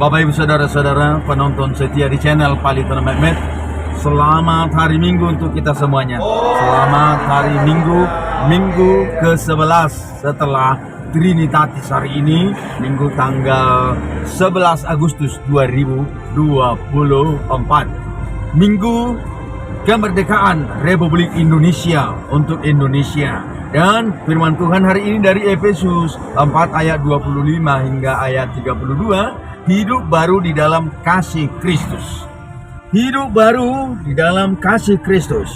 Bapak Ibu Saudara-saudara penonton setia di channel Palito Mehmet, selamat hari Minggu untuk kita semuanya. Selamat hari Minggu, Minggu ke-11 setelah Trinitatis hari ini, Minggu tanggal 11 Agustus 2024. Minggu kemerdekaan Republik Indonesia untuk Indonesia. Dan firman Tuhan hari ini dari Efesus 4 ayat 25 hingga ayat 32. Hidup baru di dalam kasih Kristus. Hidup baru di dalam kasih Kristus.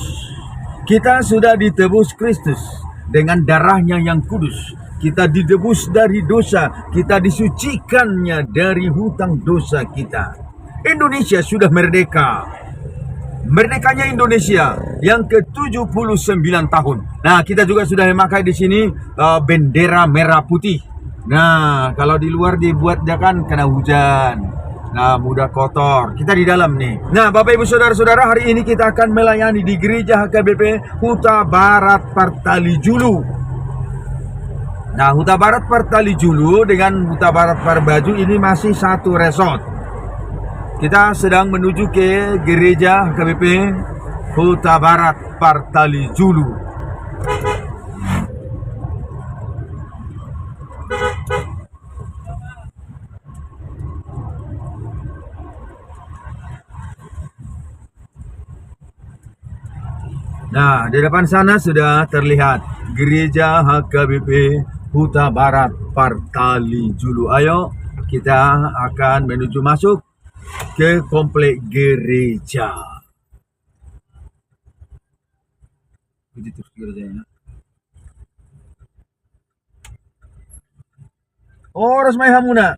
Kita sudah ditebus Kristus dengan darahnya yang kudus. Kita ditebus dari dosa. Kita disucikannya dari hutang dosa kita. Indonesia sudah merdeka. Merdekanya Indonesia yang ke-79 tahun. Nah, kita juga sudah memakai di sini bendera merah putih. Nah, kalau di luar dibuatnya kan kena hujan. Nah, mudah kotor. Kita di dalam nih. Nah, Bapak Ibu Saudara-saudara, hari ini kita akan melayani di Gereja HKBP Huta Barat Partali Julu. Nah, Huta Barat Partali Julu dengan Huta Barat Parbaju ini masih satu resort. Kita sedang menuju ke Gereja HKBP Huta Barat Partali Julu. Nah, di depan sana sudah terlihat Gereja HKBP Huta Barat Partali Julu. Ayo, kita akan menuju masuk ke komplek gereja. Begitu gerejanya. Oh, Rasmai Hamuna.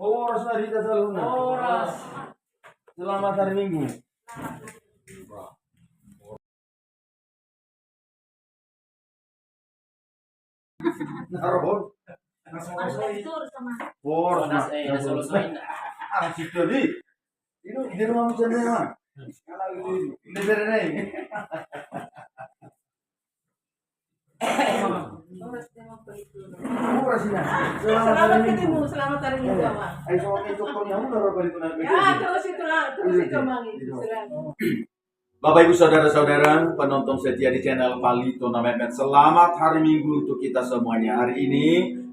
Oh, Rasmai Rita Saluna. Oh, Ras. Selamat hari Minggu. Narohon. Oh, situ di. Ini rumah macam ni mah. Ini berenai. Selamat ketemu, selamat hari Minggu, Mama. Ay, so may tukol niya mo balik ko na. Ya, terus itu lah, terus itu Mang. Bapak Ibu Saudara-saudara penonton setia di channel Palito Mehmet, selamat hari Minggu untuk kita semuanya. Hari ini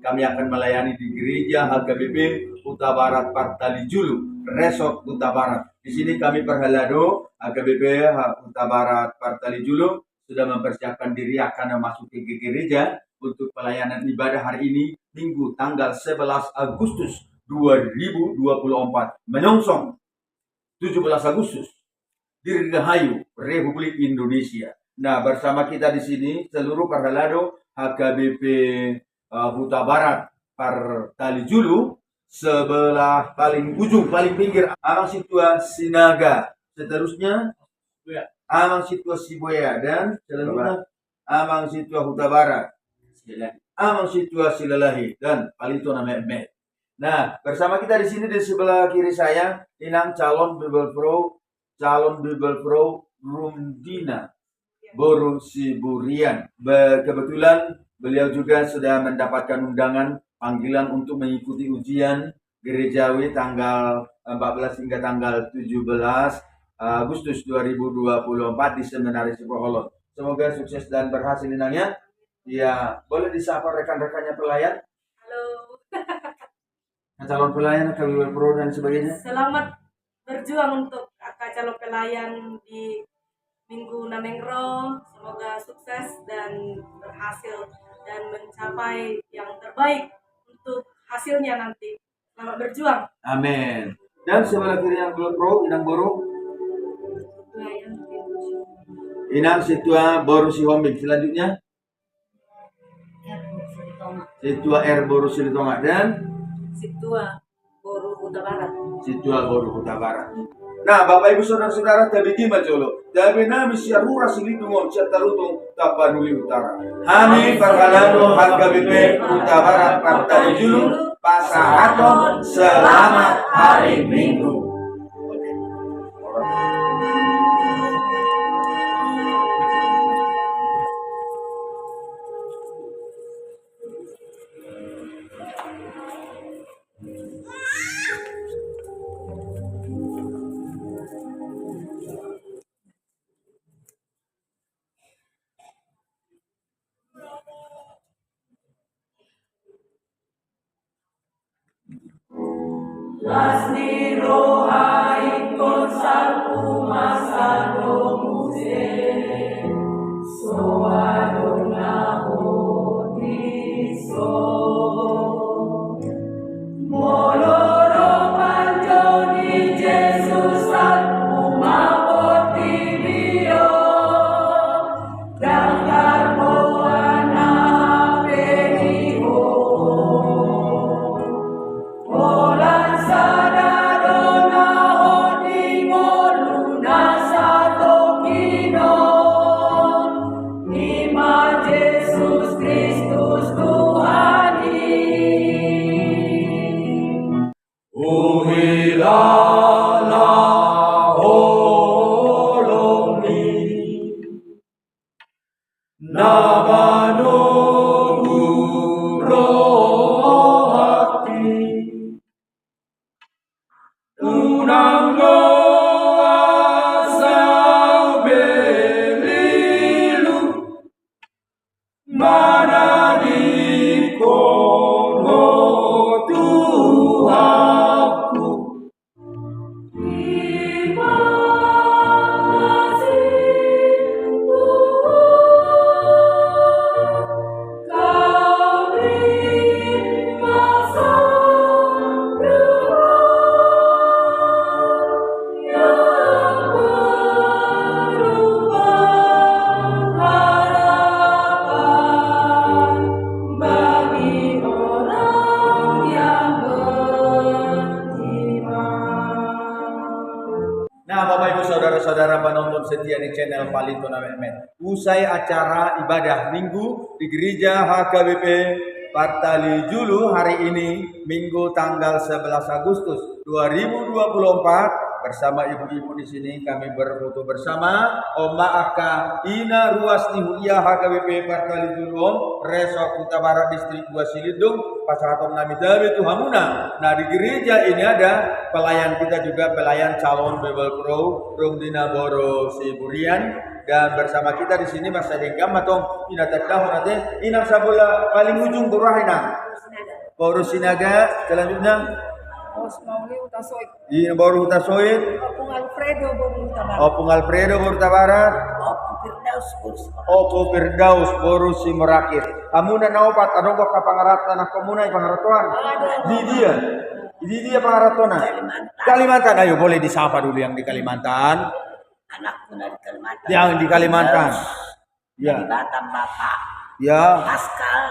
kami akan melayani di Gereja HKBP Huta Barat Partali Julu, Resort Huta Barat. Di sini kami perhelado HKBP Huta Barat Partali Julu sudah mempersiapkan diri akan memasuki gereja untuk pelayanan ibadah hari ini Minggu tanggal 11 Agustus 2024 menyongsong 17 Agustus Dirgahayu Republik Indonesia. Nah, bersama kita di sini seluruh perhelado HKBP Huta Barat Partali Julu sebelah paling ujung, paling pinggir Amang Situa Sinaga. Seterusnya Amang Situa Siboya dan selanjutnya Amang Situa Huta Barat. Amang Situa Silalahi dan Palito Mehmet. Nah, bersama kita di sini di sebelah kiri saya Inang calon Bible Pro Rumdina Boru Siburian. Kebetulan beliau juga sudah mendapatkan undangan panggilan untuk mengikuti ujian gerejawi tanggal 14 hingga tanggal 17 Agustus 2024 di Seminari Sipoholot. Semoga sukses dan berhasil Inangnya. Ya, boleh disapa rekan-rekannya pelayan? Halo. Calon pelayan, Bible Pro dan sebagainya. Selamat berjuang untuk calon pelayan di Minggu Nanengro. Semoga sukses dan berhasil dan mencapai yang terbaik untuk hasilnya nanti. Selamat berjuang. Amin. Dan sebelah kiri yang Bible Pro, Inang Boro. Pelayan Inang Situa Boru Sihombing. Selanjutnya Situa R Boru Silitonga dan Situa Boru Huta Barat. Situa Boru Huta Barat. Nah, Bapak Ibu Saudara-saudara, tabi kima colo. Tabi nami siarura silitungom siatarutung Tapanuli Utara. Kami Parkalano HKBP Huta Barat Partai Julu Pasaraton selamat hari Minggu. Lasni roha ikon salku masado muse soadona hodiso moloro panjoni Jesus salku mapoti bio dangkar moana periho Olan sadadona hodingo luna satokino Ima Jesus Kristus Tuhani Uhilala holoni Nabanungu rohati Tunanggo asal belilu Mana di Kongo Tuhanku Terima kasih Tuhan Kau beri masa yang berubah harapan bagi orang yang beriman. Nah, Bapak Ibu Saudara-saudara penonton setia di channel Palitona Mehmet. Usai acara ibadah Minggu di Gereja HKBP Partali Julu hari ini, Minggu tanggal 11 Agustus 2024, bersama ibu-ibu di sini kami berfoto bersama Oma Aka Ina Ruas Nihuia HKBP Partali Julu Om Resort Huta Barat Distrik 2 Silidung Pasaraton Namidabe Tuhamuna. Nah, di gereja ini ada pelayan kita juga, pelayan calon Bible Pro Rumdina Boro Siburian, dan bersama kita di sini Mas Adengkam atau ina tadah nanti ina sabula paling ujung Burahina Boro Sinaga. Selanjutnya Osmauli Utasoit, ina Boro Huta Soit, Opung Alfredo Boru Huta Barat, Opung Alfredo Boro Huta Barat, Opung Firdaus Boru Sumatera. Oko Firdaus Boru Simerakit. Amuna naopat adong ka pangaratan na komuna pangaratuan. Di dia pangaratona. Kalimantan. Ayo boleh disapa dulu yang di Kalimantan. Anakku dari Kalimantan. Yang di Kalimantan. Ya. Di Batam Bapak Ya. Pascal.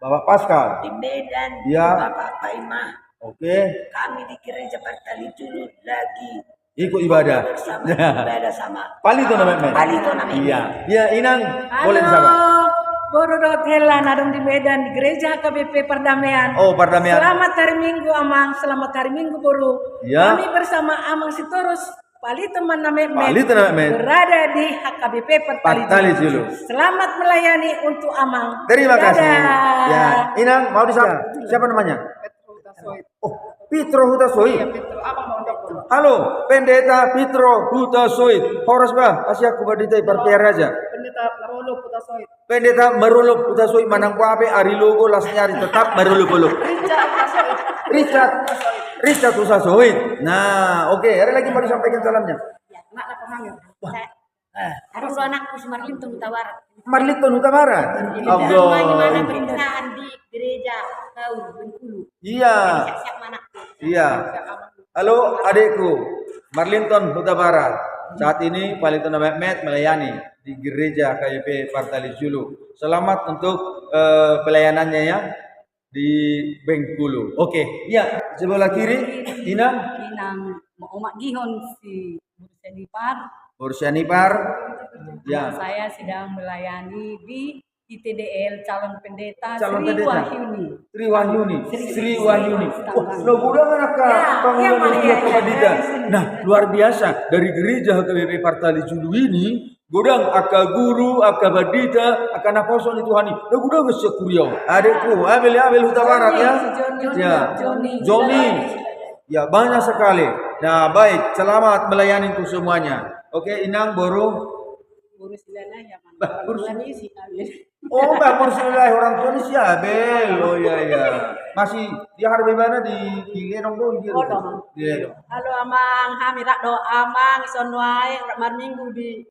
Bapak Pascal. Di Medan Ya. Bapak Paimah. Oke. Kami di gereja Partali Julu lagi Ikut ibadah. bersama ibadah sama Palito namanya. Palito namanya. Iya. Iya, Inang. Boleh disapa. Borodot Hela Nadong di Medan di Gereja HKBP Perdamaian. Oh, Perdamaian. Selamat hari Minggu Amang, selamat hari Minggu Boru. Ya. Kami bersama Amang Sitorus Palito Manamek Palito Manamek. berada di HKBP Partali Partali Julu. Selamat melayani untuk Amang. Terima kasih. Dadah. Ya, Inang mau disapa. Siapa namanya? Oh, Pitro Hutasoit. Halo, Pendeta Pitro Hutasoit. Horas ba? Asya ku baditay parpiar aja. Pendeta Marolo Putasoit. Pendeta Marulup Hutasoit manang kuape ari logo las nyari tetap Marulup. Richard Hutasoit. Nah, oke, ada lagi mau disampaikan salamnya. Ya, mak lah pemanggil. Harus anakku si Marlinton Huta Barat. Marliton Huta Barat. Mana Allah. perintahan di gereja kau Bengkulu. Iya. Siap-siap anakku. Iya. Halo adikku, Marlinton Huta Barat. Saat ini Palitona Mehmet melayani di gereja KYP Partali Julu. Selamat untuk pelayanannya ya di Bengkulu. Oke, ya sebelah kiri Ina Inang Omak Gihon si Bursianipar. Ya, Saya sedang melayani di ITDL calon pendeta calon Sri pendeta Wahyuni. Sri Wahyuni. Wah, lo udah anak Nah, luar biasa dari gereja KBP Partali Julu ini, godang aka guru, aka badita, aka naposon itu hani. Lo godang sekuriau. Adikku, Abel Huta Barat ya. Ya, Joni. Ya, banyak sekali. Nah, baik, selamat melayani untuk semuanya. Oke, Inang Boru. Oh, Mbak Kursilah orang tua ni si Abel. Oh ya. Masih di hari mana di Lenong dong gitu. Di Lenong. Halo Amang, hamirak do Amang sonwai minggu di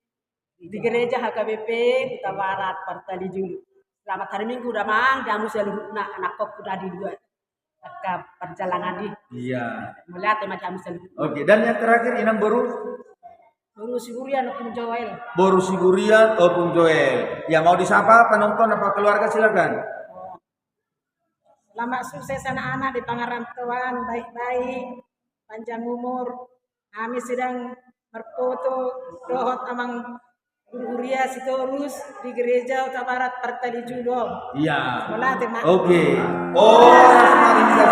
gereja HKBP Huta Barat Partali Julu. Selamat hari Minggu Damang, jamu seluruhna anak kok udah di dua ke perjalanan di. Iya. Melihat tema jamu seluruh. Oke, dan yang terakhir Inang Boru. Boru Sigurian Opung Joel. Boru Sigurian Opung Joel. Ya mau disapa penonton apa keluarga silakan. Selamat sukses anak-anak di pengarantauan baik-baik, panjang umur. Kami sedang berfoto dohot amang Guria Sitorus di gereja Huta Barat Partali Julu. Iya. Sekolah tema. Oke. Oh, mari kita